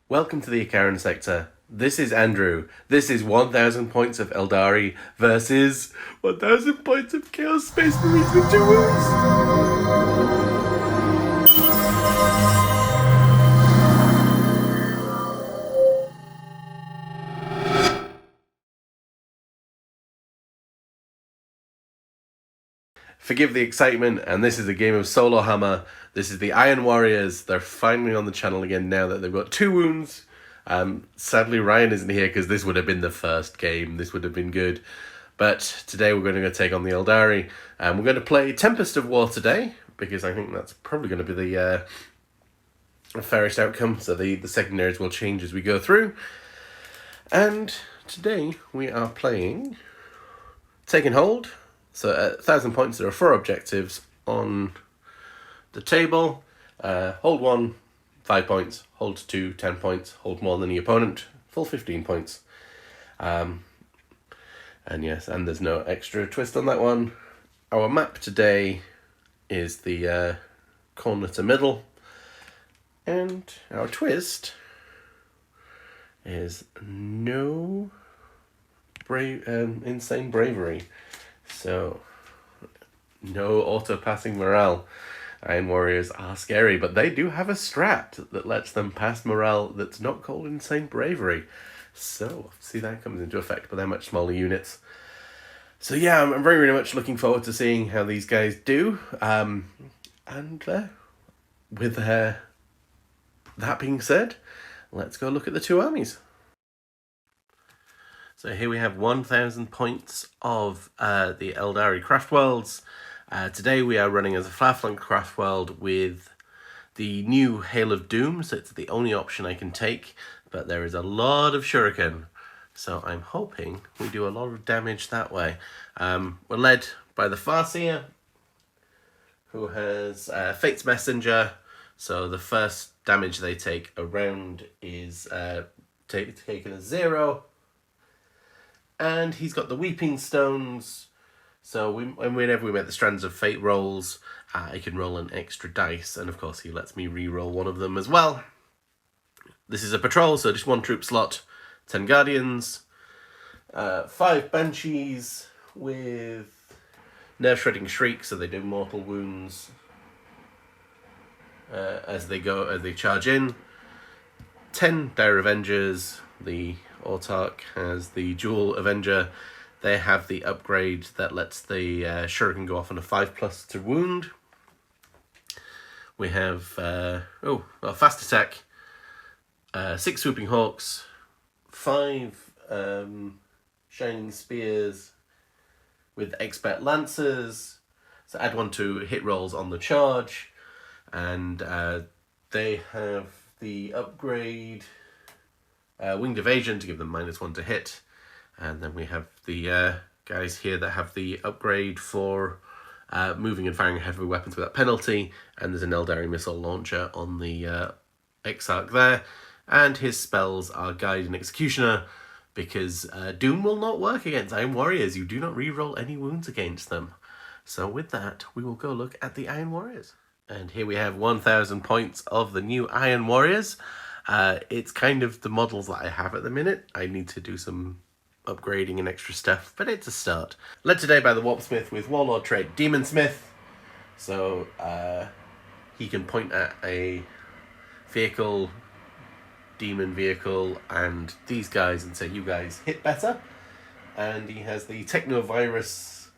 Welcome to the Icaran sector. This is Andrew. This is 1000 points of Aeldari versus 1000 points of Chaos Space Marines with 2 wounds. Forgive the excitement, and this is a game of Solohammer. This is the Iron Warriors. They're finally on the channel again now that they've got 2 wounds. Sadly, Ryan isn't here because this would have been the first game. This would have been good. But today we're going to go take on the Aeldari. We're going to play Tempest of War today because I think that's probably going to be the fairest outcome. So the secondaries will change as we go through. And today we are playing Taking Hold. So at 1000 points, there are 4 objectives on the table. Hold 1, 5 points. Hold 2, 10 points. Hold more than the opponent, full 15 points. And yes, and there's no extra twist on that one. Our map today is the corner to middle. And our twist is no insane bravery. So, no auto-passing morale. Iron Warriors are scary, but they do have a strat that lets them pass morale that's not called insane bravery. So, see that comes into effect, but they're much smaller units. So yeah, I'm very, very much looking forward to seeing how these guys do. With that being said, let's go look at the 2 armies. So here we have 1000 points of the Aeldari Craft Worlds. Today we are running as a far-flung Craft World with the new Hail of Doom, so it's the only option I can take, but there is a lot of Shuriken, so I'm hoping we do a lot of damage that way. We're led by the Farseer, who has Fate's Messenger, so the first damage they take a round is taken as 0. And he's got the Weeping Stones, so whenever we make the Strands of Fate rolls, I can roll an extra dice, and of course he lets me re-roll one of them as well. This is a patrol, so just 1 troop slot, 10 Guardians, 5 Banshees with Nerve-Shredding Shriek, so they do mortal wounds as they charge in, 10 Dire Avengers. The Autarch has the Dual Avenger. They have the upgrade that lets the Shuriken go off on a 5+ to wound. We have fast attack, 6 Swooping Hawks, 5 Shining Spears with Expert Lancers. So add 1 to hit rolls on the charge. And they have the upgrade Winged Evasion to give them -1 to hit. And then we have the guys here that have the upgrade for moving and firing heavy weapons without penalty. And there's an Aeldari missile launcher on the Exarch there. And his spells are Guide and Executioner, because Doom will not work against Iron Warriors. You do not re-roll any wounds against them. So with that, we will go look at the Iron Warriors. And here we have 1000 points of the new Iron Warriors. It's kind of the models that I have at the minute. I need to do some upgrading and extra stuff, but it's a start. Led today by the Warpsmith with Warlord trait Demon Smith. So he can point at a vehicle, demon vehicle, and these guys and say, you guys hit better. And he has the Technovirus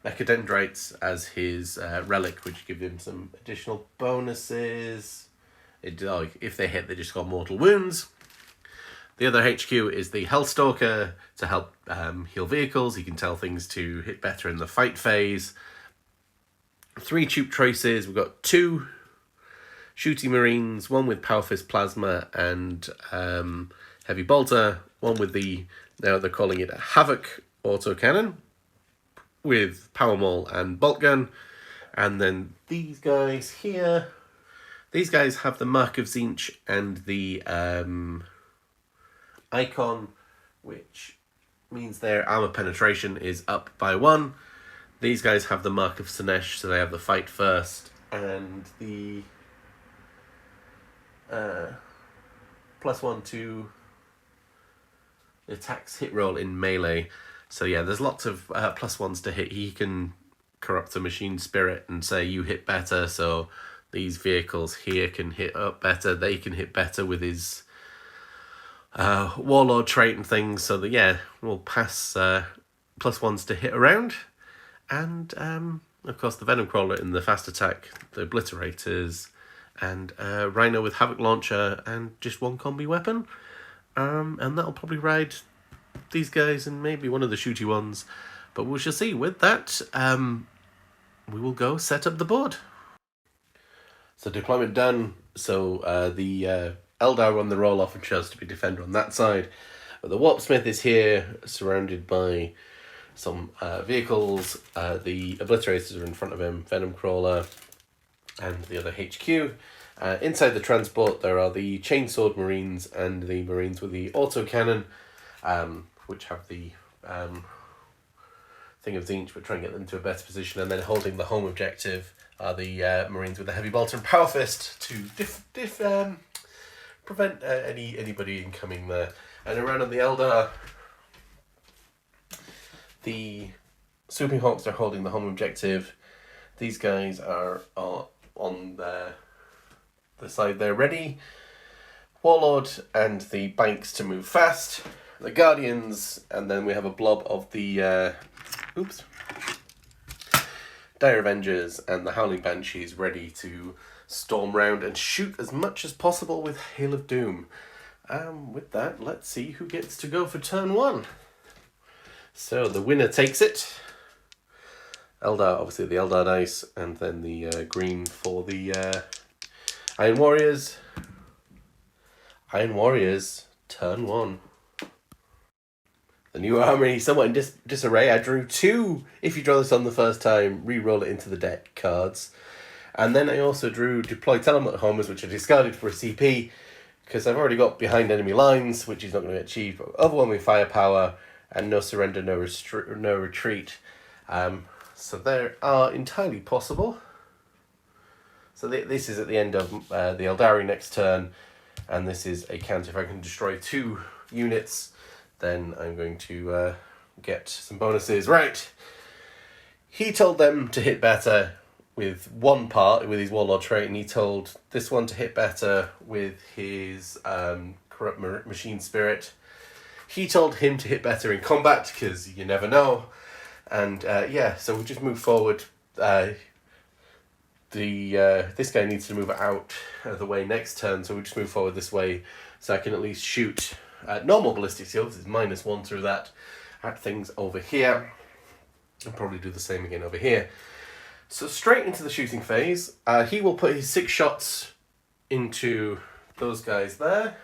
Mechadendrites as his relic, which gives him some additional bonuses. If they hit, they just got mortal wounds. The other HQ is the Hellstalker to help heal vehicles. He can tell things to hit better in the fight phase. 3 troop traces. We've got 2 Shooting Marines, 1 with Power Fist Plasma and Heavy Bolter, 1 with now they're calling it a Havoc Autocannon with Power Maul and Bolt Gun. And then these guys here. These guys have the Mark of Tzeentch and the Icon, which means their armor penetration is up by 1. These guys have the Mark of Sinesh, so they have the fight first, and the +1 to attacks hit roll in melee. So yeah, there's lots of +1s to hit. He can corrupt the machine spirit and say you hit better, so these vehicles here can hit up better. They can hit better with his warlord trait and things. So that yeah, we'll pass +1s to hit around. And of course the Venom Crawler in the fast attack, the Obliterators, and Rhino with Havoc Launcher and just one combi weapon. And that'll probably ride these guys and maybe one of the shooty ones. But we shall see. With that, we will go set up the board. So deployment done. So the Eldar on the roll-off and chose to be defender on that side. But the Warpsmith is here, surrounded by some vehicles. The Obliterators are in front of him, Venom Crawler, and the other HQ. Inside the transport, there are the Chainsword Marines and the Marines with the autocannon, which have the thing of Zinch, but trying to get them to a better position. And then holding the home objective are the Marines with the Heavy Bolter and Power Fist to prevent anybody incoming there. And around on the Eldar, the Swooping Hawks are holding the home objective. These guys are on the side there ready. Warlord and the Banks to move fast. The Guardians, and then we have a blob of the Dire Avengers and the Howling Banshees ready to storm round and shoot as much as possible with Hail of Doom. With that, let's see who gets to go for turn 1. So the winner takes it. Eldar, obviously the Eldar dice, and then the green for the Iron Warriors. Iron Warriors, turn 1. The new army, somewhat in disarray. I drew 2. If you draw this on the first time, re-roll it into the deck cards. And then I also drew Deploy Telemet Homers, which I discarded for a CP, because I've already got Behind Enemy Lines, which is not going to achieve, but Overwhelming Firepower, and No Surrender, No Retreat. So they are entirely possible. So this is at the end of the Aeldari next turn, and this is a counter. If I can destroy 2 units, then I'm going to get some bonuses. Right. He told them to hit better with one part, with his Warlord trait, and he told this one to hit better with his Corrupt Machine Spirit. He told him to hit better in combat, because you never know. And yeah, so we'll just move forward. This guy needs to move out of the way next turn, so we'll just move forward this way, so I can at least shoot normal ballistic shields. It's -1 through that at things over here. I'll probably do the same again over here. So straight into the shooting phase. He will put his 6 shots into those guys there.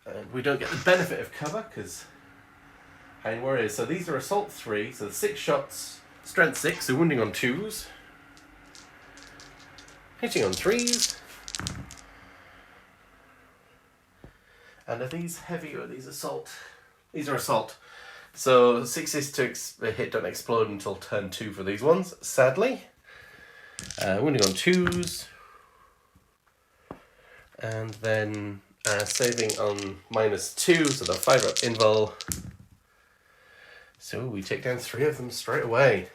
And we don't get the benefit of cover because Iron Warriors. So these are Assault 3, so 6 shots, Strength 6, so wounding on 2s. Hitting on 3s. And are these heavy or are these assault? These are assault. So 6s to hit don't explode until turn 2 for these ones, sadly. Wounding on 2s. And then saving on -2, so they'll 5-up invul. So we take down 3 of them straight away.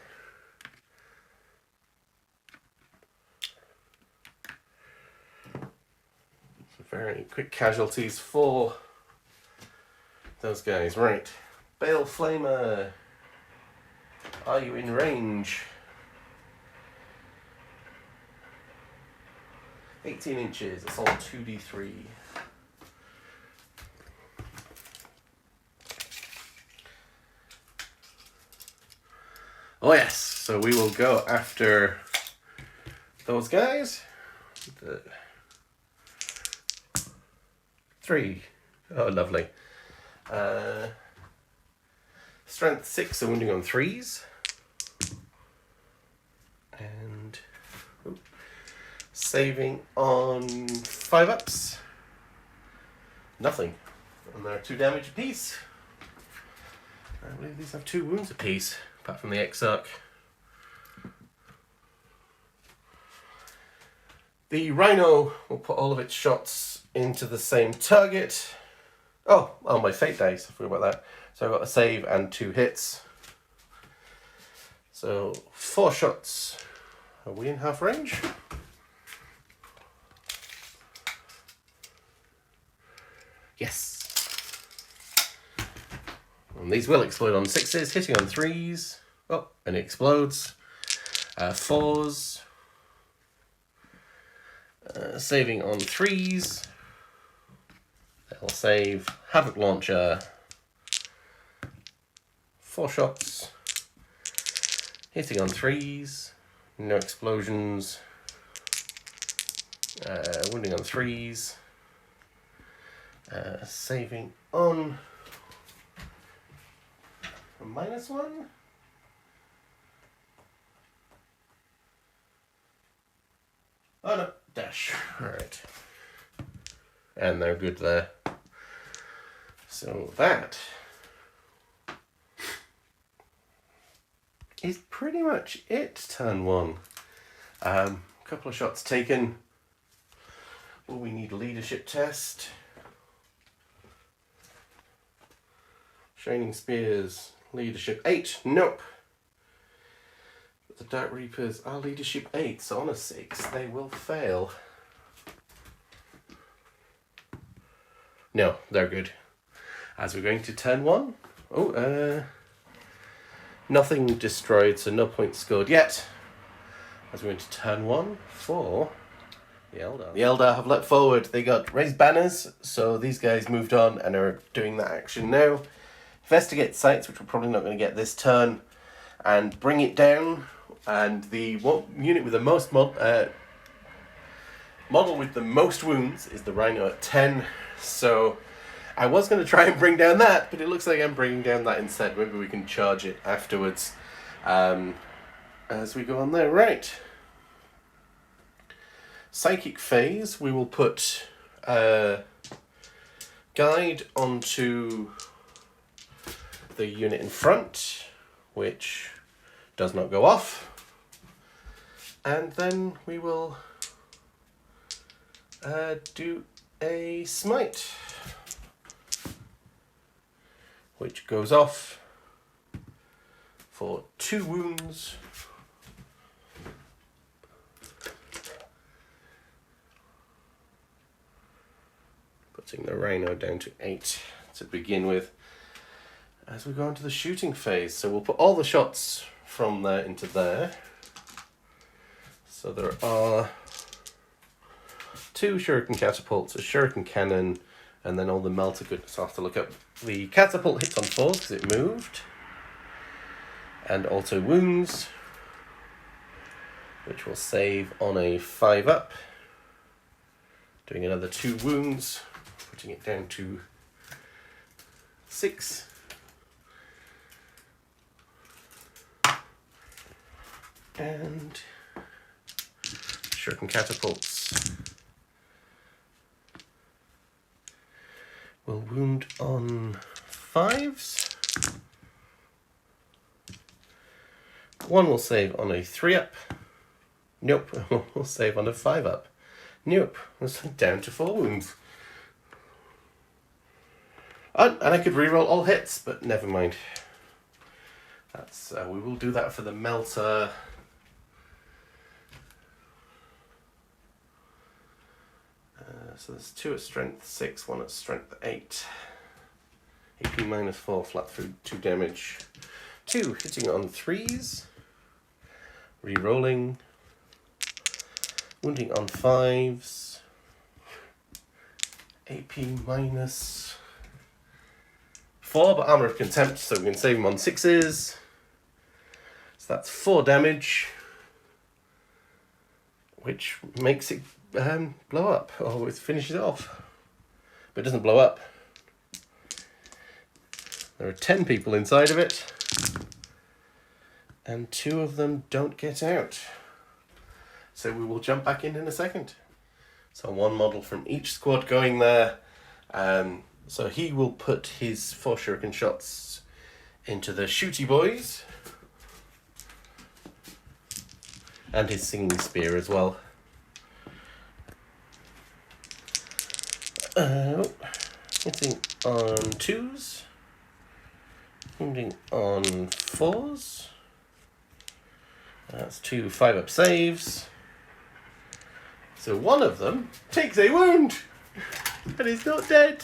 So very quick casualties for those guys. Right. Bale Flamer, are you in range? 18 inches, it's all 2d3. Oh yes, so we will go after those guys. 3. Oh, lovely. Strength 6, so wounding on 3s. And saving on 5-ups. Nothing. And they're 2 damage apiece. I believe these have 2 wounds apiece, apart from the Exarch. The Rhino will put all of its shots into the same target. Oh, my fate dice, I forgot about that. So I've got a save and 2 hits. So 4 shots. Are we in half range? Yes. And these will explode on 6s, hitting on 3s. Oh, and it explodes. 4s. Saving on 3s. They'll save. Havoc Launcher. 4 shots. Hitting on 3s. No explosions. Wounding on 3s. Saving on a -1. Oh no, dash. Alright. And they're good there. So that is pretty much it, turn 1. Couple of shots taken. Will we need a leadership test? Shining Spears, leadership 8. Nope. But the Dark Reapers are leadership 8, so on a 6 they will fail. No, they're good. As we're going to turn 1. Oh, nothing destroyed, so no points scored yet. As we're going to turn 1 for the Eldar. The Eldar have leapt forward. They got raised banners, so these guys moved on and are doing that action now. Investigate sites, which we're probably not going to get this turn, and bring it down. And the unit with the most model with the most wounds is the Rhino at 10. So I was going to try and bring down that, but it looks like I'm bringing down that instead. Maybe we can charge it afterwards as we go on there. Right. Psychic Phase, we will put Guide onto the unit in front, which does not go off. And then we will do a Smite, which goes off for 2 wounds. Putting the Rhino down to 8 to begin with. As we go into the shooting phase, so we'll put all the shots from there into there. So there are 2 shuriken catapults, a shuriken cannon, and then all the melter goodness. I'll have to look up. The catapult hits on 4 because it moved. And also wounds, which will save on a 5-up. Doing another 2 wounds, putting it down to 6. And shuriken catapults will wound on 5s. 1 will save on a 3-up. Nope. 1 will save on a 5-up. Nope. It's down to 4 wounds. And I could reroll all hits, but never mind. That's we will do that for the melter. So there's 2 at strength 6, 1 at strength 8. AP -4, flat through 2 damage. 2 hitting on 3s. Rerolling. Wounding on 5s. AP -4, but Armour of Contempt, so we can save him on 6s. So that's 4 damage. Which makes it blow up, or it finishes it off. But it doesn't blow up. There are 10 people inside of it, and 2 of them don't get out. So we will jump back in a second. So 1 model from each squad going there. So he will put his 4 shuriken shots into the shooty boys. And his singing spear as well. Hitting on 2s. Wounding on 4s. That's 2 5-up saves. So one of them takes a wound and is not dead.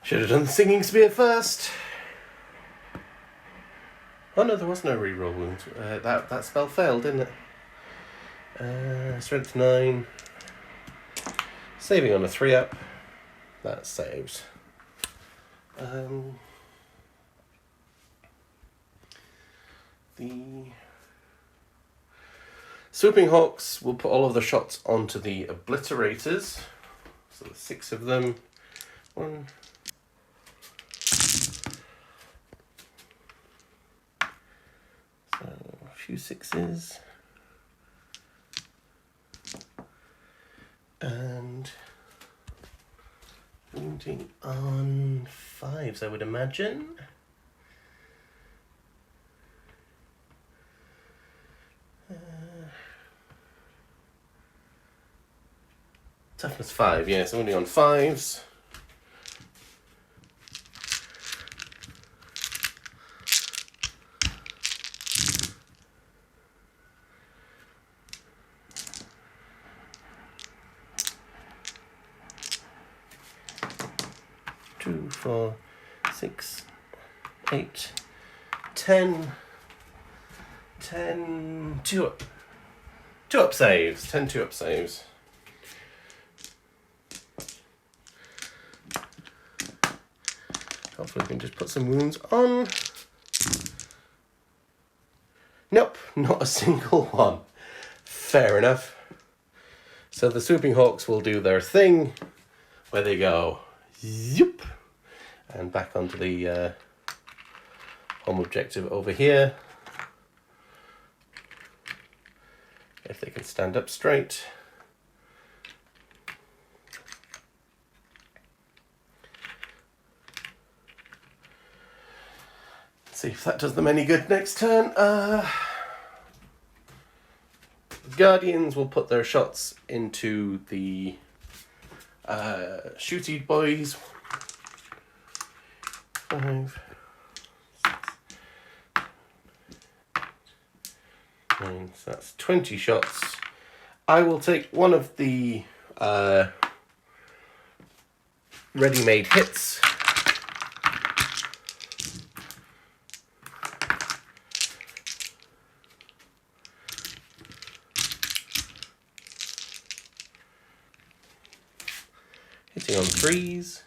Should have done the singing spear first. Oh no, there was no reroll wound. That spell failed, didn't it? Strength 9. Saving on a 3-up. That saves. The Swooping Hawks will put all of the shots onto the Obliterators. So there's 6 of them. 1. So a few 6s. And wounding on 5s, I would imagine. Toughness 5, yes, wounding on 5s. Two, 4, 6, 8, 10. 10 2-up saves. 10 2-up saves. Hopefully we can just put some wounds on. Nope, not a single one. Fair enough. So the Swooping Hawks will do their thing where they go zoop and back onto the home objective over here. If they can stand up straight. Let's see if that does them any good next turn. Guardians will put their shots into the shooty boys. 5, 9, so that's 20 shots. I will take one of the ready-made hits. Hitting on 3s.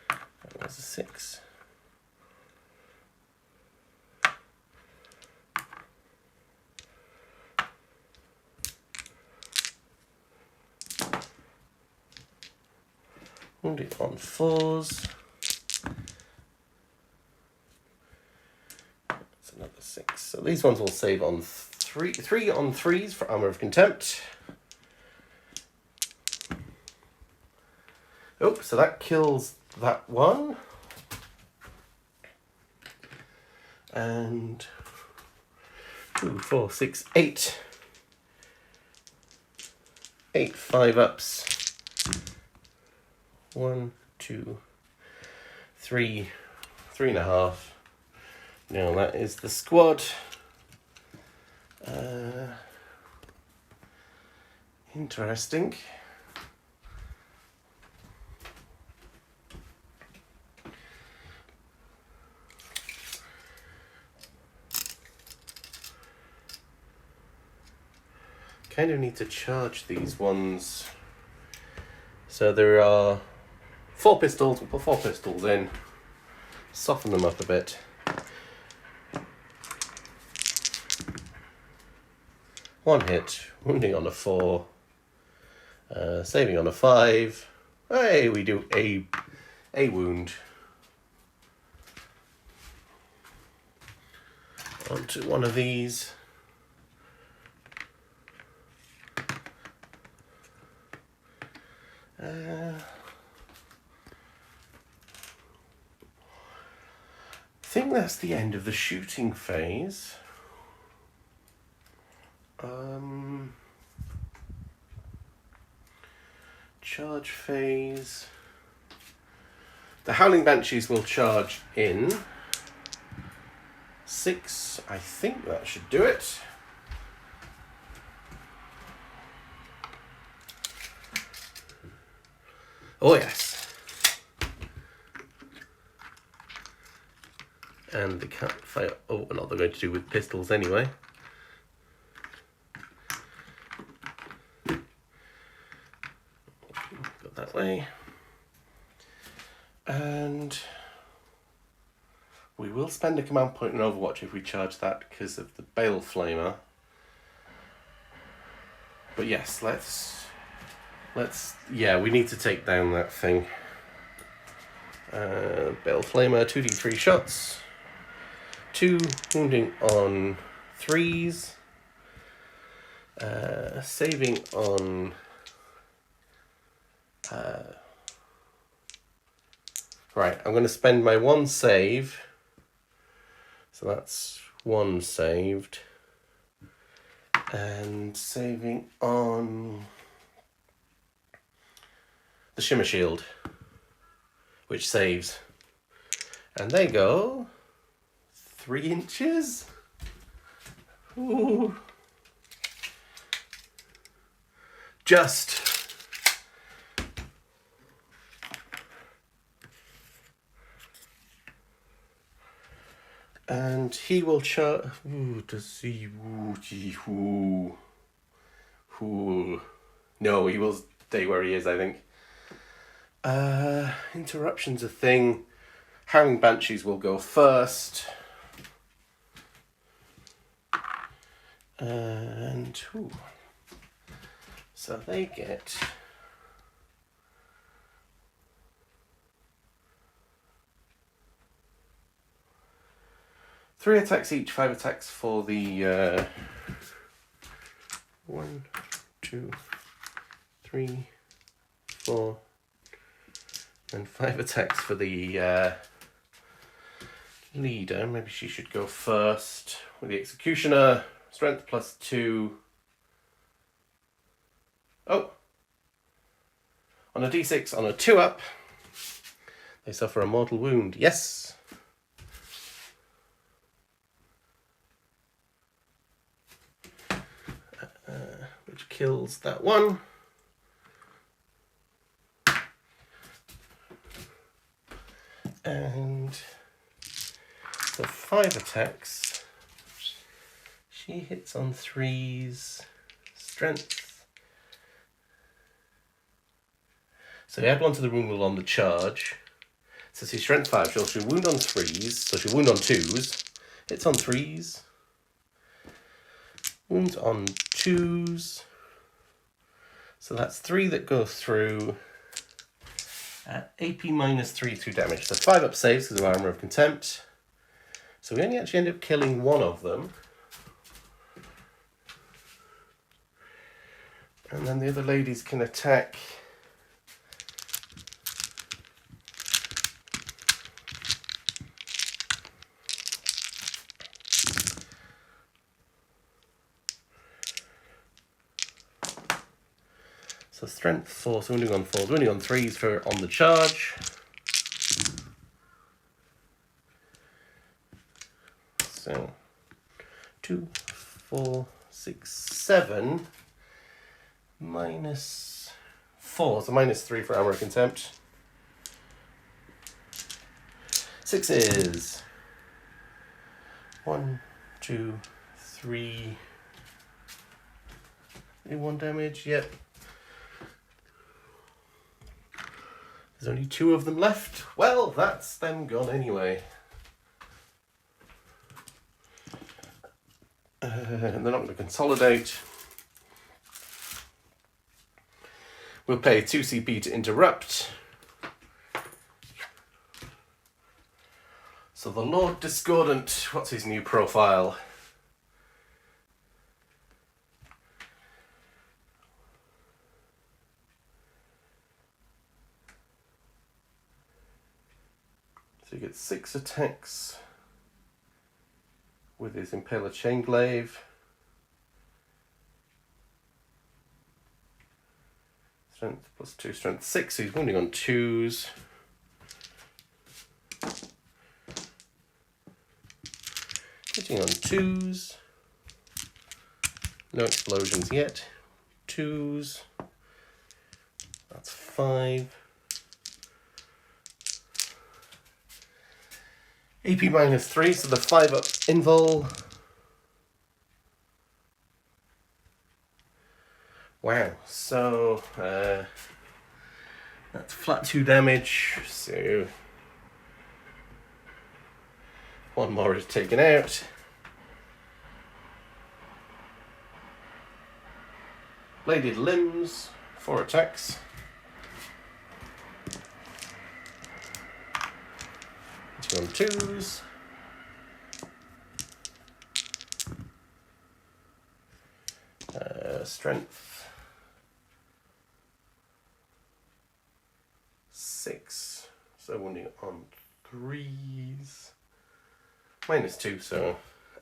That was a 6. Wounded on 4s. That's another 6. So these ones will save on 3 on 3s for Armor of Contempt. Oh, so that kills that one. And 2, 4, 6, 8. 8 5-ups. 1, 2, 3, 3.5. Now that is the squad. Interesting. Kind of need to charge these ones. So there are 4 pistols. We'll put 4 pistols in. Soften them up a bit. One hit, wounding on a 4, saving on a 5. Hey, we do a wound. Onto one of these. I think that's the end of the shooting phase. Charge phase. The Howling Banshees will charge in 6. I think that should do it. Oh yes. And they can't fire. Oh, well, they're going to do with pistols anyway. Go that way. And we will spend a command point in Overwatch if we charge that because of the Bale Flamer. But yes, let's yeah, we need to take down that thing. Bale Flamer, 2d3 shots. 2 wounding on 3s. Saving on right, I'm going to spend my 1 save. So that's 1 saved. And saving on the Shimmer Shield, which saves. And they go 3 inches. Ooh. Just. And he will charge. Does he? No, he will stay where he is, I think. Interruption's a thing. Howling Banshees will go first. And. So they get. 3 attacks each, 5 attacks for the 1, 2, 3, 4, and 5 attacks for the leader. Maybe she should go first with the Executioner. Strength +2. Oh! On a d6, on a 2-up, they suffer a mortal wound. Yes! Which kills that one. And the 5 attacks, she hits on 3s, strength. So you add 1 to the wound roll on the charge. So she's strength 5, she'll wound on 3s, so she'll wound on 2s, hits on 3s, wounds on 2s. So that's 3 that go through at AP -3 through damage. So 5 up saves because of Armour of Contempt. So we only actually end up killing 1 of them. And then the other ladies can attack. So strength 4, so wounding on 4s, wounding on 3s for on the charge. So 2, 4, 6, 7, -4, so -3 for Armour of Contempt. 6s. 1, 2, 3. 1 damage, yep. There's only 2 of them left. Well, that's them gone anyway. And they're not going to consolidate. We'll pay 2 CP to interrupt. So the Lord Discordant, what's his new profile? So he gets 6 attacks with his Impaler Chainglaive. Strength plus 2, strength 6. So he's wounding on 2s. Hitting on 2s. No explosions yet. 2s. That's 5. AP minus 3, so the 5 up invul. Wow, so that's flat 2 damage, so 1 more is taken out. Bladed limbs, 4 attacks. On 2s. Strength 6. So wounding on 3s. Minus 2, so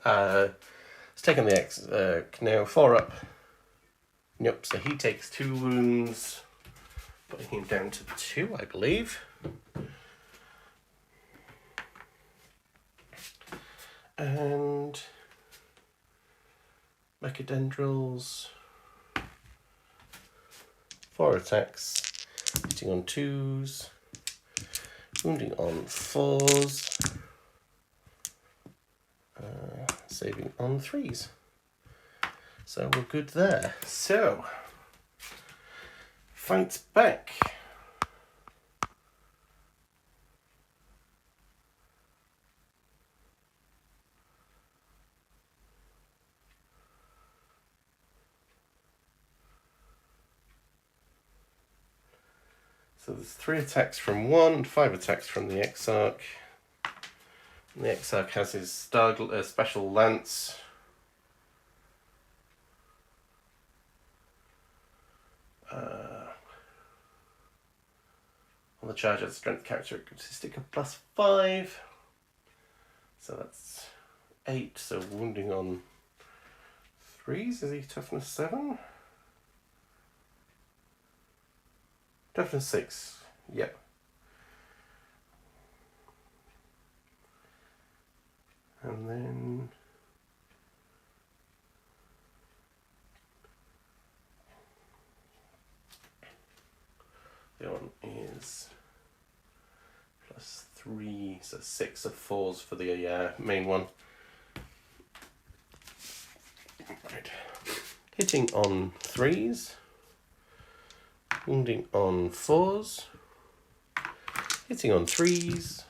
it's taken the X now 4 up. Yep, so he takes 2 wounds, putting him down to 2, I believe. And Mechadendrils, 4 attacks, hitting on 2s, wounding on 4s, saving on 3s. So we're good there. So, fights back. So there's 3 attacks from 1, 5 attacks from the Exarch. And the Exarch has his special lance. On the charge of strength characteristic of plus 5. So that's 8. So wounding on 3s. Is he toughness 7? Toughness 6. Yep. And then the other one is plus 3, so 6 of 4s for the main one. Right. Hitting on 3s. Wounding on 4s. Hitting on 3s.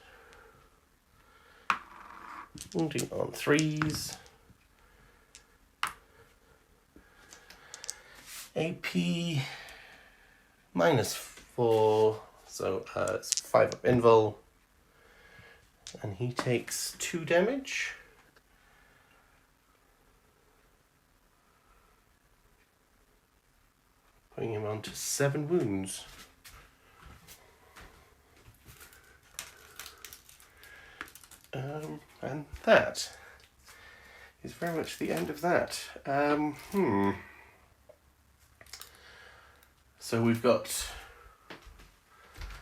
Wounding on 3s. AP minus 4, so it's 5 up invul. And he takes 2 damage. Putting him on to 7 wounds. And that is very much the end of that. So we've got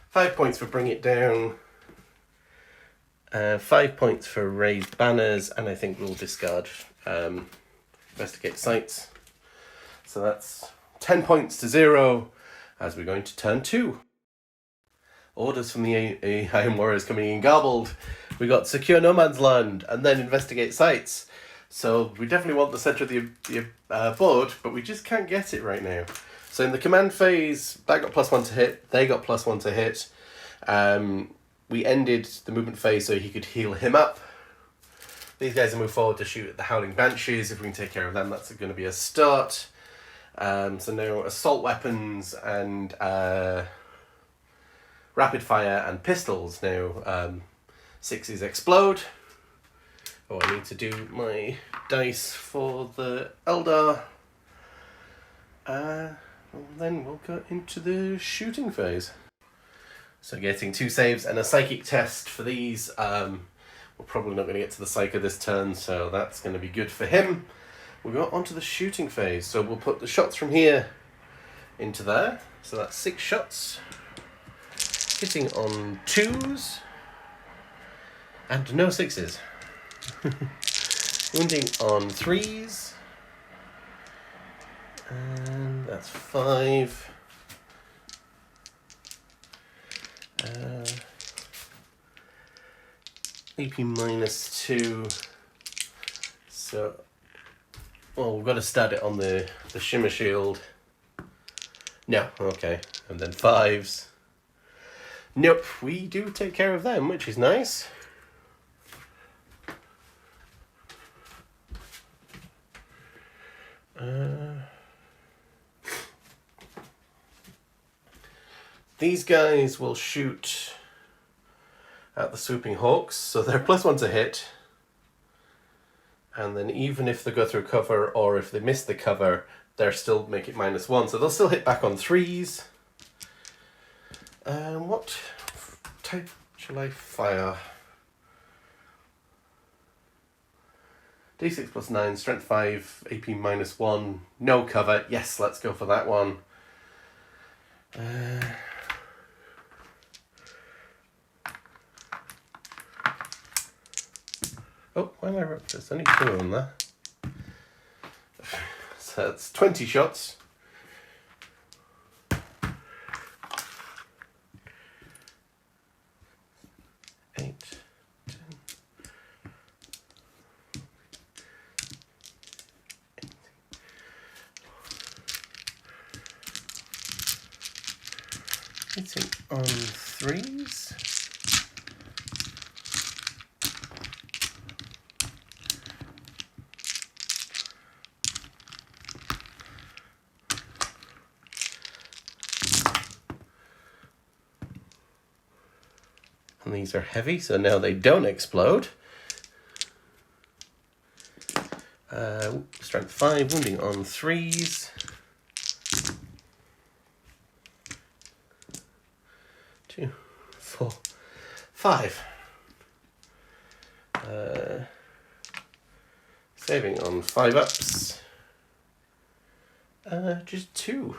5 points for Bring It Down, 5 points for Raised Banners, and I think we'll discard Investigate Sites. So that's 10 points to 0 as we're going to turn 2. Orders from the Iron Warriors coming in garbled. We got Secure No Man's Land and then Investigate Sites. So we definitely want the centre of the board, but we just can't get it right now. So in the command phase, that got +1 to hit, they got +1 to hit. We ended the movement phase so he could heal him up. These guys will move forward to shoot at the Howling Banshees. If we can take care of them, that's going to be a start. So now assault weapons and rapid fire and pistols. Now 6s explode. Oh, I need to do my dice for the Eldar. And then we'll go into the shooting phase. So getting 2 saves and a psychic test for these. We're probably not going to get to the psycho this turn, so that's going to be good for him. We'll go on to the shooting phase. So we'll put the shots from here into there. So that's 6 shots. Hitting on 2s. And no 6s. Wounding on 3s. And that's 5. AP -2. So, well, we've got to start it on the shimmer shield. No, okay. And then 5s. Nope, we do take care of them, which is nice. These guys will shoot at the swooping hawks, so they're +1 to hit. And then even if they go through cover or if they miss the cover, they'll still make it -1. So they'll still hit back on 3s. What type shall I fire? D6 +9, strength 5, AP -1, no cover. Yes, let's go for that one. Oh, why am I up? There's only 2 of them there. So that's 20 shots. Hitting on 3s. And these are heavy, so now they don't explode. Strength 5, wounding on 3s. 2, 4, 5. Saving on 5-ups. Just 2.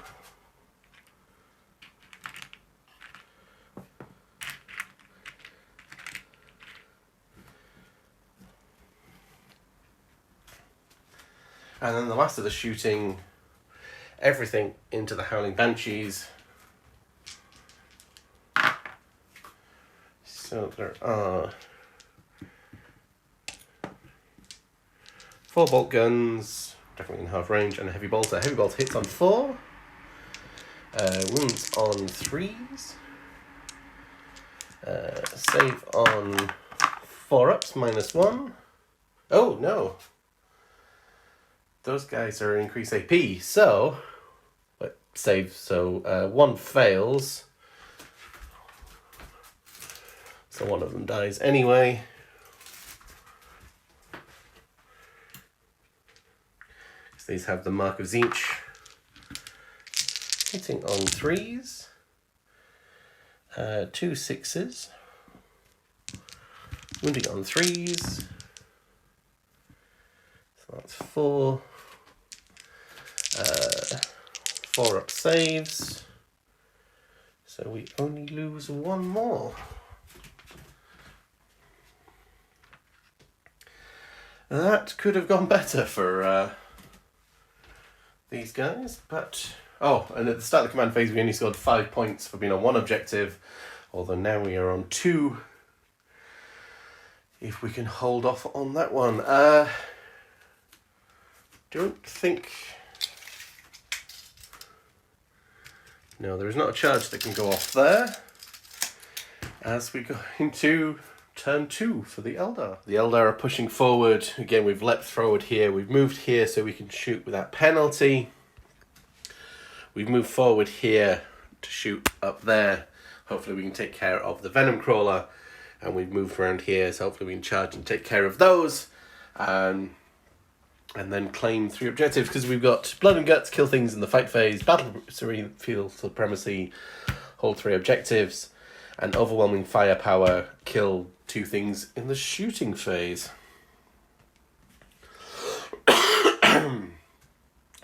And then the last of the shooting, everything into the Howling Banshees. So there are 4 bolt guns, definitely in half range, and a heavy bolter. Heavy bolter hits on 4, wounds on 3s, save on 4-ups, -1. Oh no! Those guys are increased AP, so save. So 1 fails. So 1 of them dies anyway. So these have the mark of Zinch. Hitting on 3s. 2 6s. Wounding on 3s. So that's 4. 4-up saves. So we only lose 1 more. That could have gone better for these guys, but... Oh, and at the start of the command phase we only scored 5 points for being on 1 objective, although now we are on 2. If we can hold off on that one. Don't think... No, there is not a charge that can go off there. As we go into turn 2 for the Eldar. The Eldar are pushing forward. Again, we've leapt forward here. We've moved here so we can shoot without penalty. We've moved forward here to shoot up there. Hopefully we can take care of the Venom Crawler. And we've moved around here, so hopefully we can charge and take care of those. And then claim 3 objectives, because we've got Blood and Guts, kill things in the fight phase, Battlefield Supremacy, hold 3 objectives, and Overwhelming Firepower, kill 2 things in the shooting phase.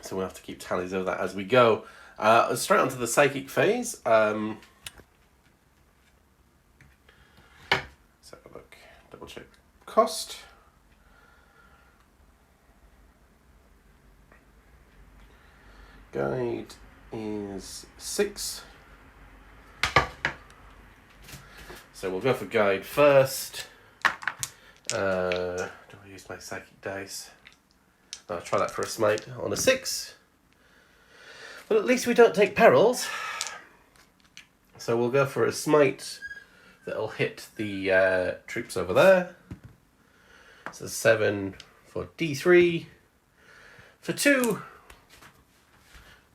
So we'll have to keep tallies of that as we go. Straight onto the psychic phase. Let's have a look. Double check cost. Guide is 6. So we'll go for guide first. Do I use my psychic dice? I'll try that for a smite on a 6. But at least we don't take perils. So we'll go for a smite that'll hit the troops over there. So 7 for D3 for 2,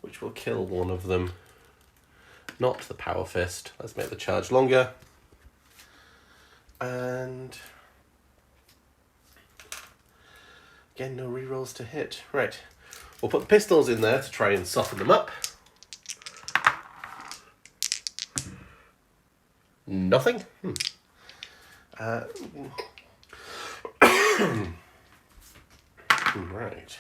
which will kill one of them. Not the power fist. Let's make the charge longer. And again, no rerolls to hit. Right. We'll put the pistols in there to try and soften them up. Nothing. Right.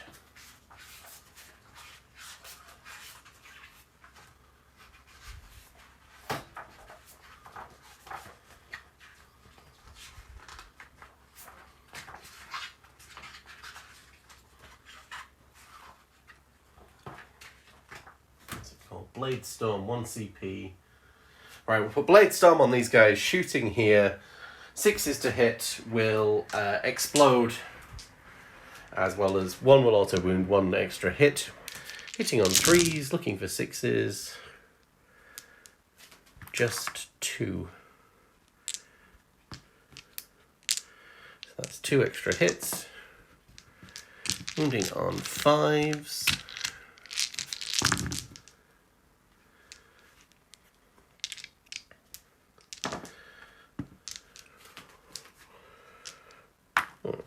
Bladestorm, 1 CP. Right, we'll put Bladestorm on these guys. Shooting here. 6s to hit will explode, as well as 1 will auto wound, 1 extra hit. Hitting on 3s, looking for 6s. Just 2. So that's 2 extra hits. Wounding on 5s.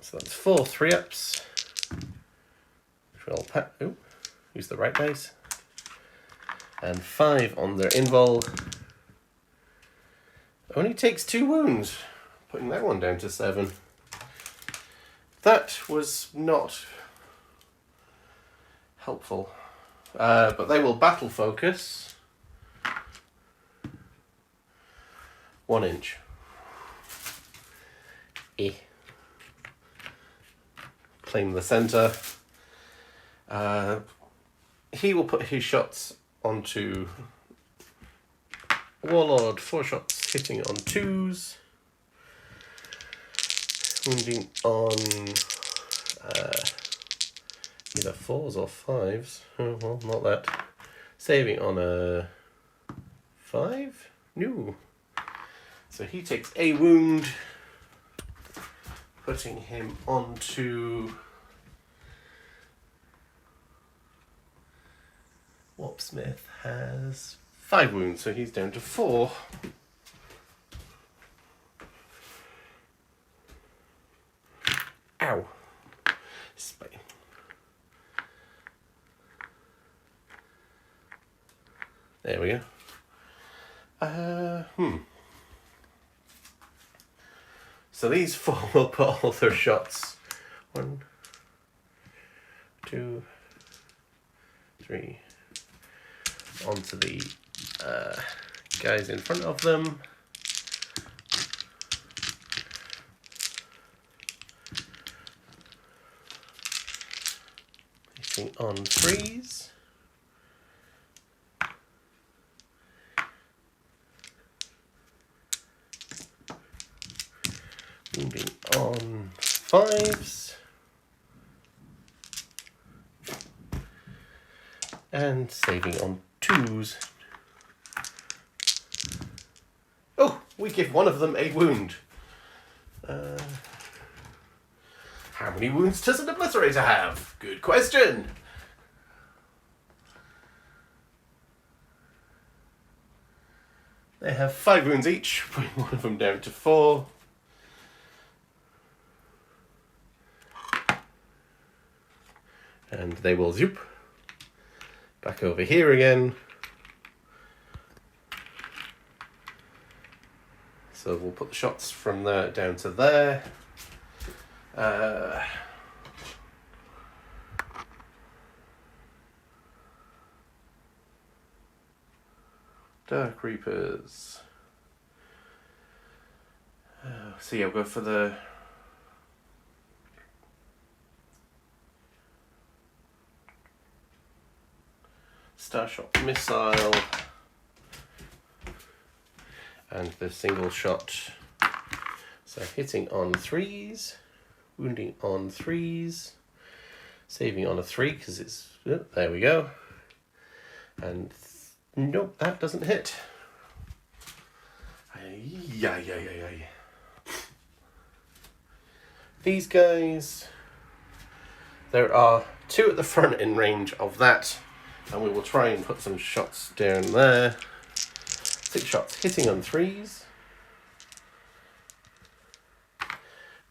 So that's 4 3-ups. Use the right dice. And 5 on their invul. Only takes 2 wounds, putting that one down to 7. That was not helpful. But they will battle focus 1 inch. Claim the center. He will put his shots onto Warlord. 4 shots hitting on 2s. Wounding on either 4s or 5s. Oh, well, not that. Saving on a 5? No. So he takes a wound, putting him onto Warpsmith has 5 wounds, so he's down to 4. Ow. Spite. There we go. So these 4 will put all their shots. 1, 2, 3 onto the guys in front of them. Hitting on 3s. Wounding on 5s. And saving on 2s. Oh, we give one of them a wound. How many wounds does an obliterator have? Good question. They have 5 wounds each, putting one of them down to 4. And they will zoop back over here again. So we'll put the shots from there down to there. Dark Reapers. So yeah, we'll go for the Starshot Missile and the single shot. So hitting on 3s, wounding on 3s, saving on a 3 because it's, oh, there we go. And nope, that doesn't hit. Yeah. These guys, there are 2 at the front in range of that, and we will try and put some shots down there. 6 shots hitting on 3s,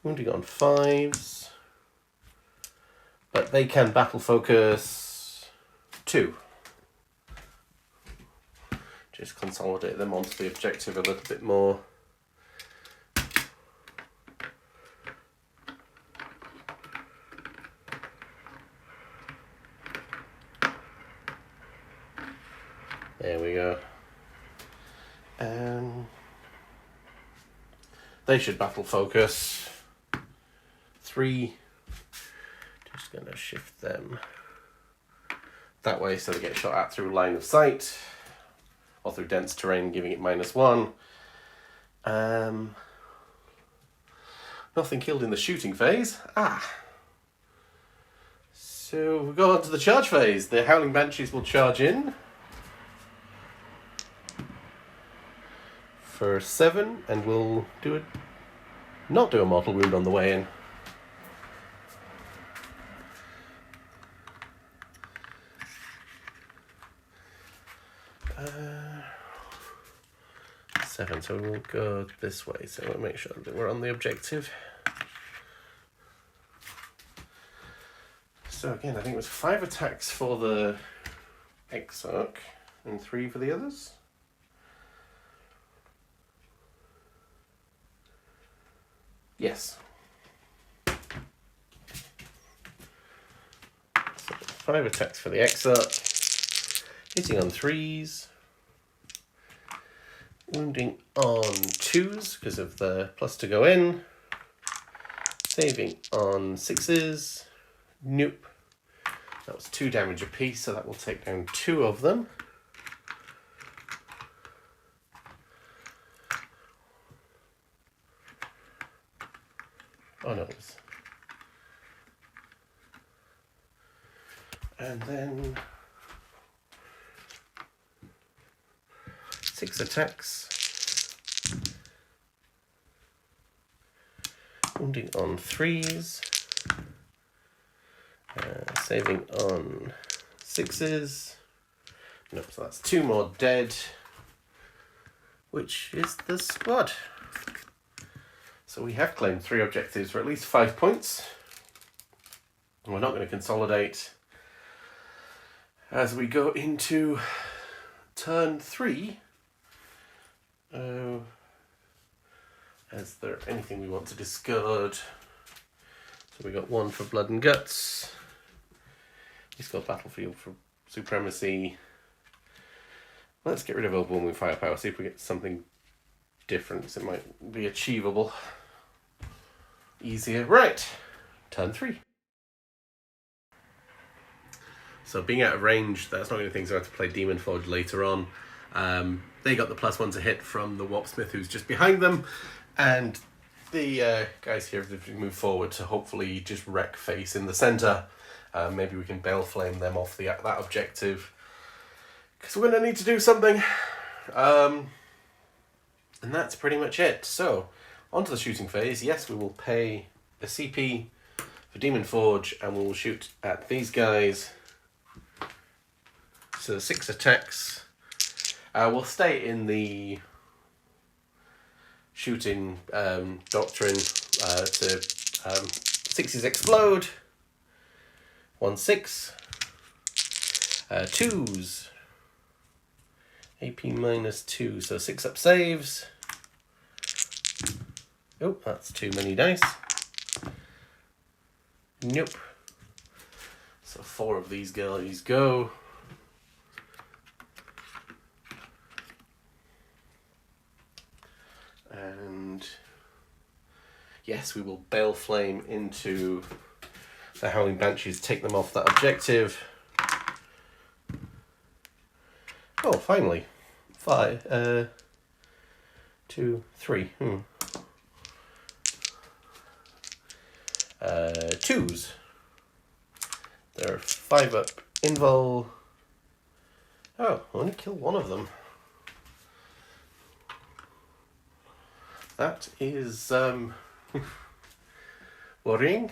wounding on 5s, but they can battle focus 2. Just consolidate them onto the objective a little bit more. There we go. They should battle focus 3. Just going to shift them that way so they get shot at through line of sight or through dense terrain, giving it -1. Nothing killed in the shooting phase. So we go on to the charge phase. The Howling Banshees will charge in for 7, and we'll not do a mortal wound on the way in. Seven, so we'll go this way, so we'll make sure that we're on the objective. So again, I think it was 5 attacks for the Exarch and 3 for the others. Yes. So 5 attacks for the Exarch, hitting on 3s, wounding on 2s because of the plus to go in, saving on 6s, nope. That was 2 damage apiece, so that will take down 2 of them. Oh no. And then 6 attacks, wounding on 3s, saving on 6s. Nope, so that's 2 more dead, which is the squad. So we have claimed 3 objectives for at least 5 points. And we're not going to consolidate as we go into turn 3. Is there anything we want to discard? So we got 1 for Blood and Guts. He's got Battlefield for Supremacy. Let's get rid of Overwhelming Firepower, see if we get something different. So it might be achievable. Easier. Right, turn 3. So being out of range, that's not anything, so I have to play Demon Forge later on. They got the +1 to hit from the Warpsmith who's just behind them, and the guys here have moved forward to hopefully just wreck face in the centre. Maybe we can Baleflame them off that objective, because we're going to need to do something. And that's pretty much it. So, onto the shooting phase. Yes, we will pay a CP for Demon Forge, and we will shoot at these guys. So 6 attacks. We'll stay in the shooting doctrine to 6s explode. 1 6. 2s. AP -2, so 6 up saves. Oh, that's too many dice. Nope. So 4 of these guys go. Yes, we will Baleflame into the Howling Banshees, take them off that objective. Oh, finally. 5, 2, 3. 2s. They're 5 up. Invul. Oh, only kill one of them. That is worrying.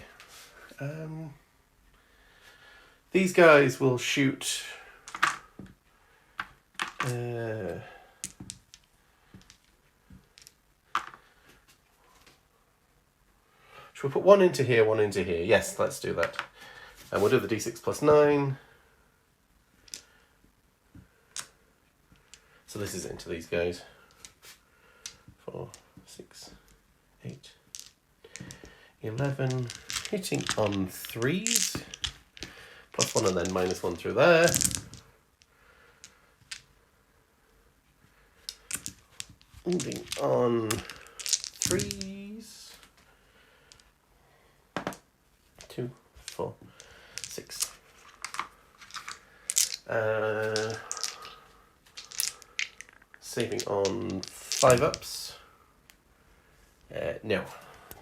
These guys will shoot. Should we put one into here, one into here? Yes, let's do that. And we'll do the d6 plus 9. So this is into these guys. 4, 6, 8, 11. Hitting on 3s. Plus 1 and then minus 1 through there. Moving on 3s. 2, 4, 6. Saving on 5 ups. No,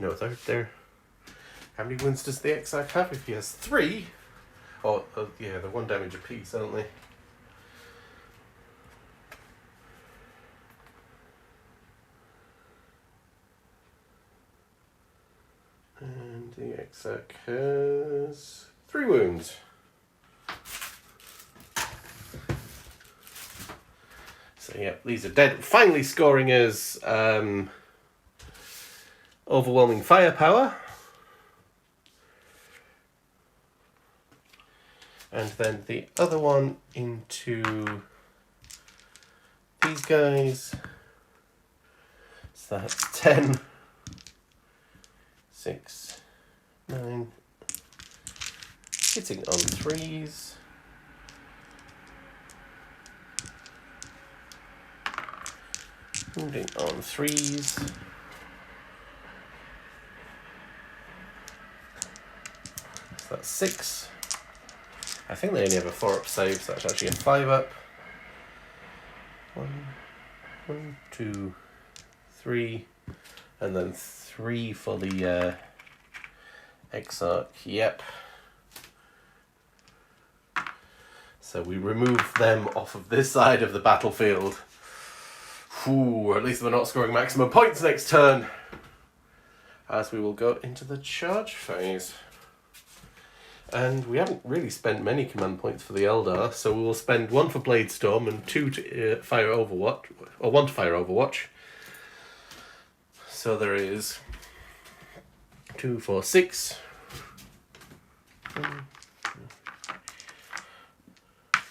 they're. How many wounds does the Exarch have? If he has 3, yeah, they're 1 damage apiece, aren't they? And the Exarch has 3 wounds. So yeah, these are dead. Finally scoring us overwhelming firepower. And then the other one into these guys. So that's 10, 6, 9. Hitting on 3s. Wounding on 3s. So that's 6. I think they only have a 4-up save, so that's actually a 5-up. 1, 2, 3, and then 3 for the Exarch. Yep. So we remove them off of this side of the battlefield. Ooh, at least we're not scoring maximum points next turn. As we will go into the charge phase. And we haven't really spent many command points for the Eldar, so we will spend 1 for Bladestorm and 2 to fire Overwatch, or 1 to fire Overwatch. So there is 2, 4, 6.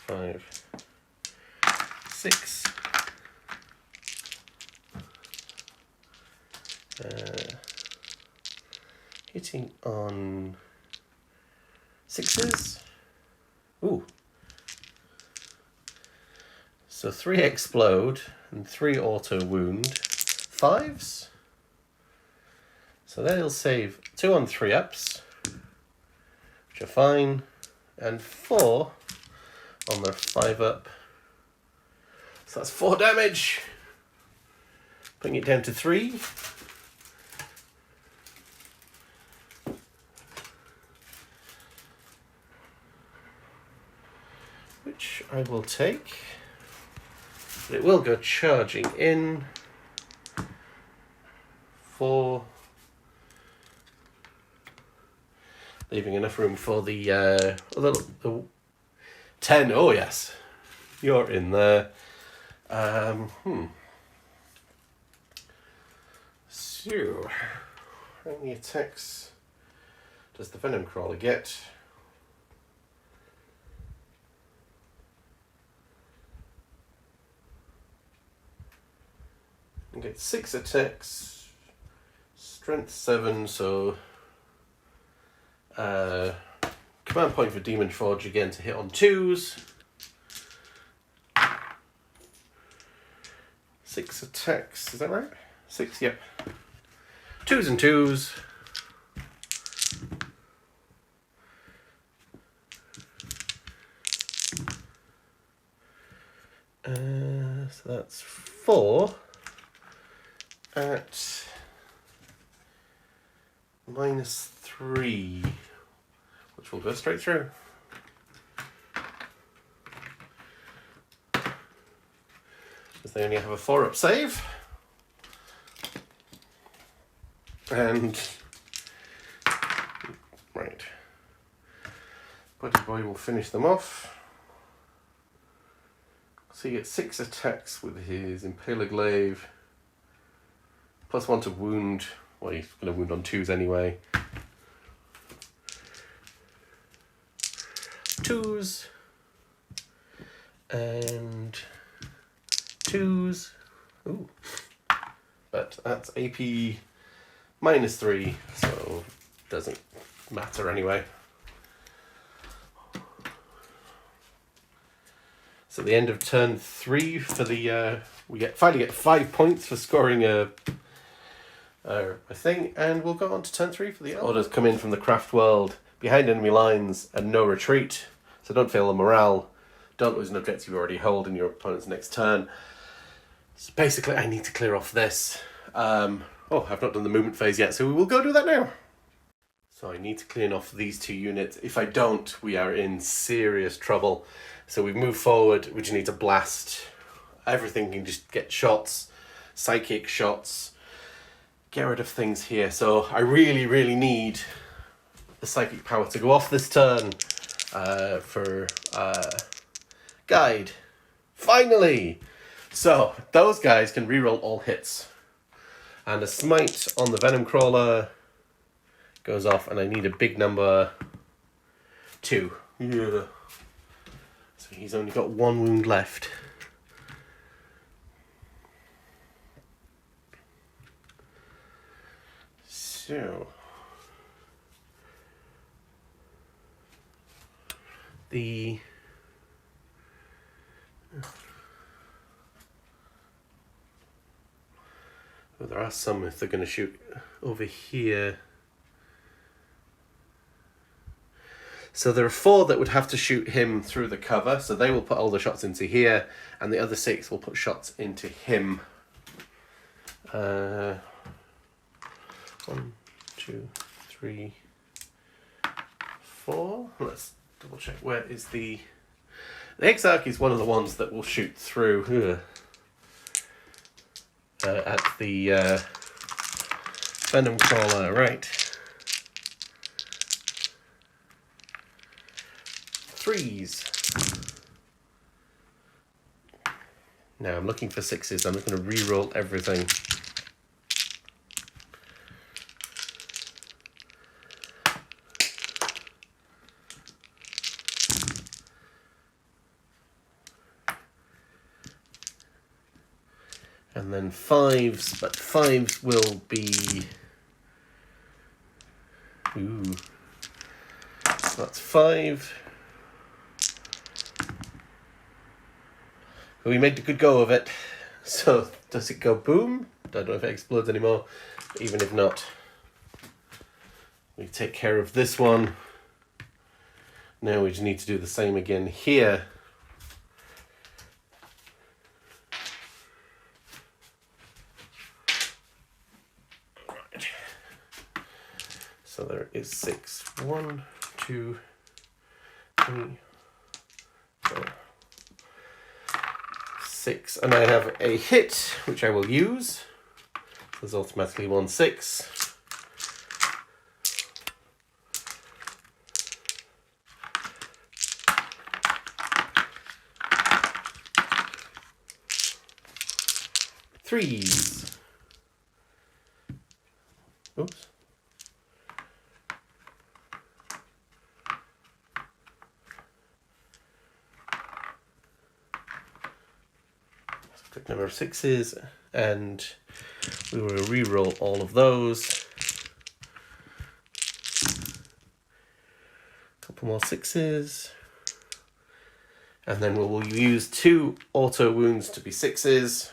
5, 6. Hitting on 6s. Ooh. So 3 explode and 3 auto wound. 5s. So they'll save 2 on 3 ups, which are fine, and 4 on their 5 up. So that's 4 damage. Putting it down to 3. Which I will take. But it will go charging in for leaving enough room for the 10. Oh yes, you're in there. So, how many attacks does the Venom Crawler get? You get 6 attacks, strength 7, so command point for Demon Forge again to hit on 2s. 6 attacks, is that right? 6, yep. 2s and 2s. So that's 4 at -3, which will go straight through. Because they only have a 4-up save. And right, Buddy Boy will finish them off. So he gets 6 attacks with his Impaler Glaive, +1 to wound. Well, he's going to wound on 2s anyway. 2s and 2s. Ooh, but that's AP -3, so doesn't matter anyway. So at the end of turn 3 for the we finally get 5 points for scoring a thing, and we'll go on to turn 3 for the orders come in from the craft world. Behind enemy lines and no retreat, so don't fail the morale. Don't lose an objective you already hold in your opponent's next turn. So basically I need to clear off this. Oh, I've not done the movement phase yet, so we will go do that now. So I need to clean off these 2 units. If I don't, we are in serious trouble. So we move forward, we just need to blast. Everything can just get shots, psychic shots, get rid of things here. So I really, really need the psychic power to go off this turn for guide. Finally! So those guys can reroll all hits. And a smite on the Venom Crawler goes off, and I need a big number 2. Yeah. So he's only got 1 wound left. So well, there are some if they're going to shoot over here. So there are 4 that would have to shoot him through the cover, so they will put all the shots into here, and the other 6 will put shots into him. 1, 2, 3, 4. Let's double check. Where is the Exarch is one of the ones that will shoot through at the Venom Crawler, right? 3s. Now I'm looking for 6s. I'm just going to re-roll everything. And then 5s, but 5s will be... Ooh. So that's 5. We made a good go of it. So, does it go boom? I don't know if it explodes anymore. Even if not, we take care of this one. Now we just need to do the same again here. Right. So there is 6. 1, 2, 3, 4, 6, and I have a hit, which I will use. There's automatically 1 6. Threes. Oops. Click number of 6s, and we will re-roll all of those. Couple more 6s, and then we will use 2 auto wounds to be 6s,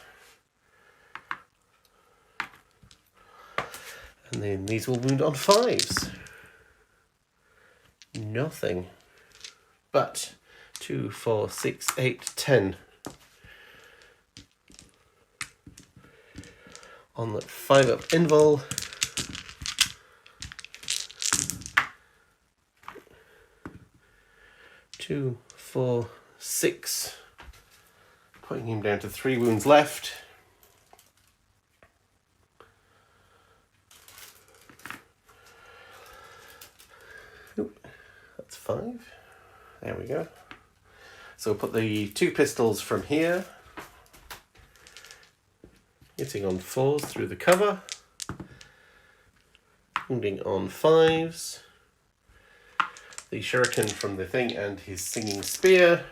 And then these will wound on 5s. Nothing. But 2, 4, 6, 8, 10. On the 5-up invul. 2, 4, 6. Putting him down to 3 wounds left. Oop, that's 5. There we go. So we'll put the 2 pistols from here, hitting on 4s through the cover, wounding on 5s. The shuriken from the thing and his singing spear.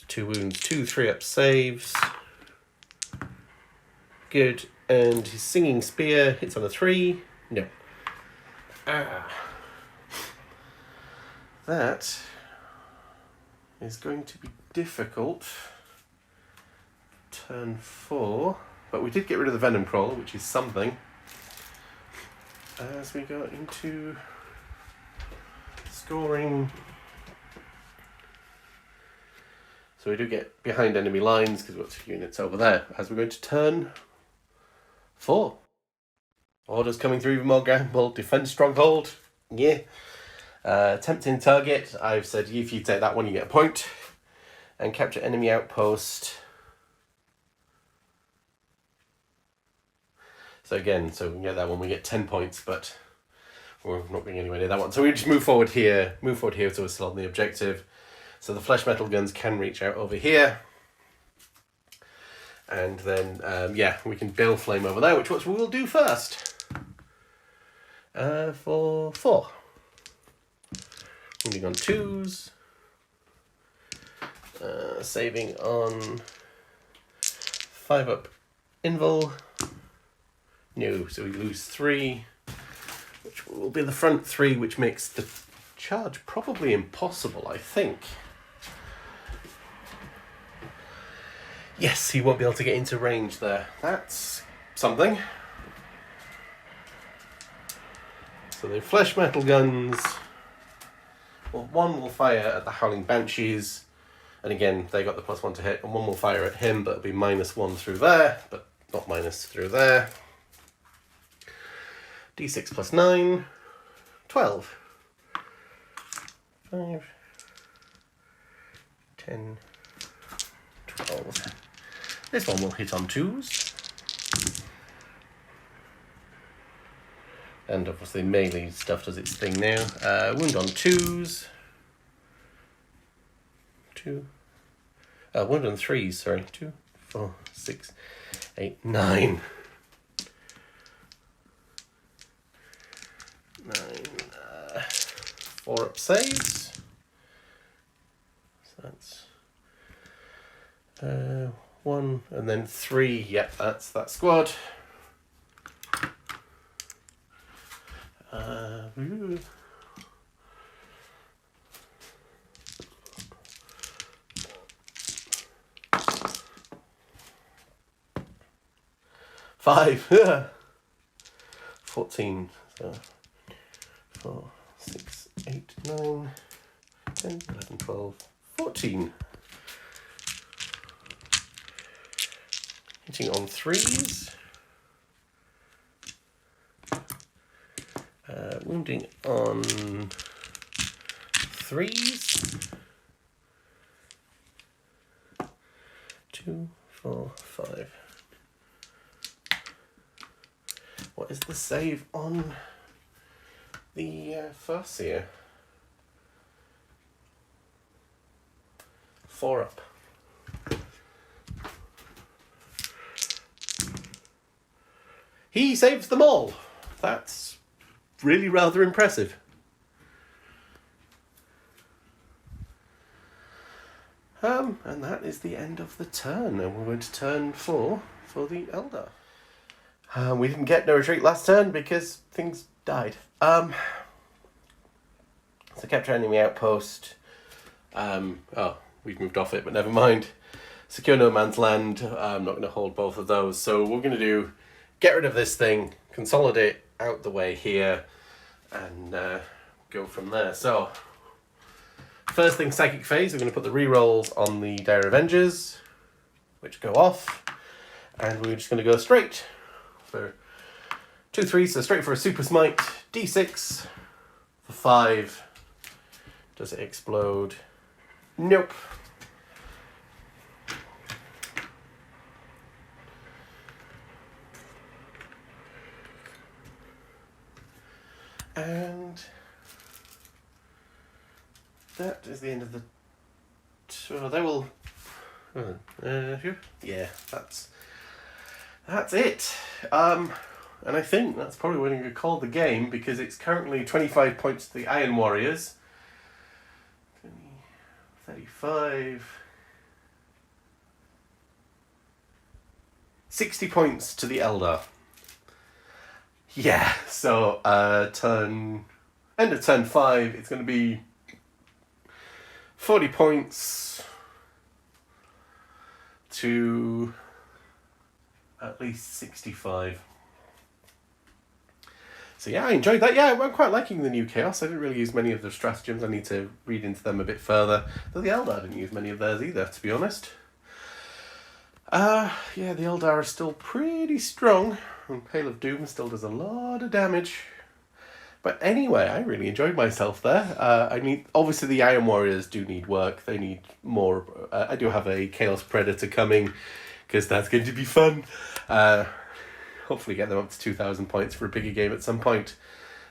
2 wounds, 2 3-up saves. Good. And his singing spear hits on a 3. No. That is going to be difficult. Turn 4. But we did get rid of the Venom Crawler, which is something. As we go into scoring. So we do get behind enemy lines because we've got 2 units over there. As we're going to turn 4. Orders coming through even more gamble. Defense stronghold. Yeah. Tempting target. I've said if you take that one, you get a point. And capture enemy outpost. So again, so we can get that one, we get 10 points, but we're not going anywhere near that one. So we just move forward here so we're still on the objective. So the flesh metal guns can reach out over here. And then, we can Bale Flame over there, which we will do first. For 4. Moving on 2s. Saving on 5-up invul. No, so we lose 3, which will be the front 3, which makes the charge probably impossible, I think. Yes, he won't be able to get into range there. That's something. So the flesh metal guns, well, one will fire at the Howling Banshees, and again, they got the +1 to hit, and one will fire at him, but it'll be -1 through there, but not minus through there. D6 plus 9, 12. 5, 10, 12. This one will hit on 2s. And obviously melee stuff does its thing now. Wound on 2s. 2. Wound on 3s, sorry. 2, 4, 6, 8, 9. 9, 4-up saves. So that's 1 and then 3. Yep, that's that squad. Five. 14. So 4, 6, 8, 9, 10, 11, 12, 14. Hitting on 3s. Wounding on 3s. 2, 4, 5. What is the save on the Farseer? 4-up. He saves them all. That's really rather impressive. And that is the end of the turn. And we're going to turn 4 for the Eldar. We didn't get no retreat last turn because things died. So capture enemy outpost. We've moved off it, but never mind. Secure No Man's Land. I'm not going to hold both of those. So we're going to do, get rid of this thing, consolidate out the way here, and go from there. So, first thing, Psychic Phase. We're going to put the rerolls on the Dire Avengers, which go off. And we're just going to go straight for 2/3, so straight for a Super Smite. D6 for 5. Does it explode? Nope. And that is the end of the... So they will... yeah, that's it. And I think that's probably what I'm going to call the game, because it's currently 25 points to the Iron Warriors. 35... 60 points to the Eldar. Yeah, so end of turn 5, it's going to be 40 points to at least 65. So yeah, I enjoyed that. Yeah, I'm quite liking the new Chaos. I didn't really use many of the stratagems. I need to read into them a bit further. Though the Eldar didn't use many of theirs either, to be honest. Yeah, the Eldar are still pretty strong. And Pale of Doom still does a lot of damage. But anyway, I really enjoyed myself there. I mean, obviously the Iron Warriors do need work. They need more. I do have a Chaos Predator coming, because that's going to be fun. Hopefully get them up to 2,000 points for a bigger game at some point.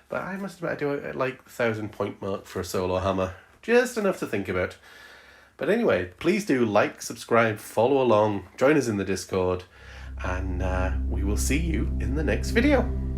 But I must admit, I do like the 1,000 point mark for a Solohammer. Just enough to think about. But anyway, please do like, subscribe, follow along, join us in the Discord, and we will see you in the next video.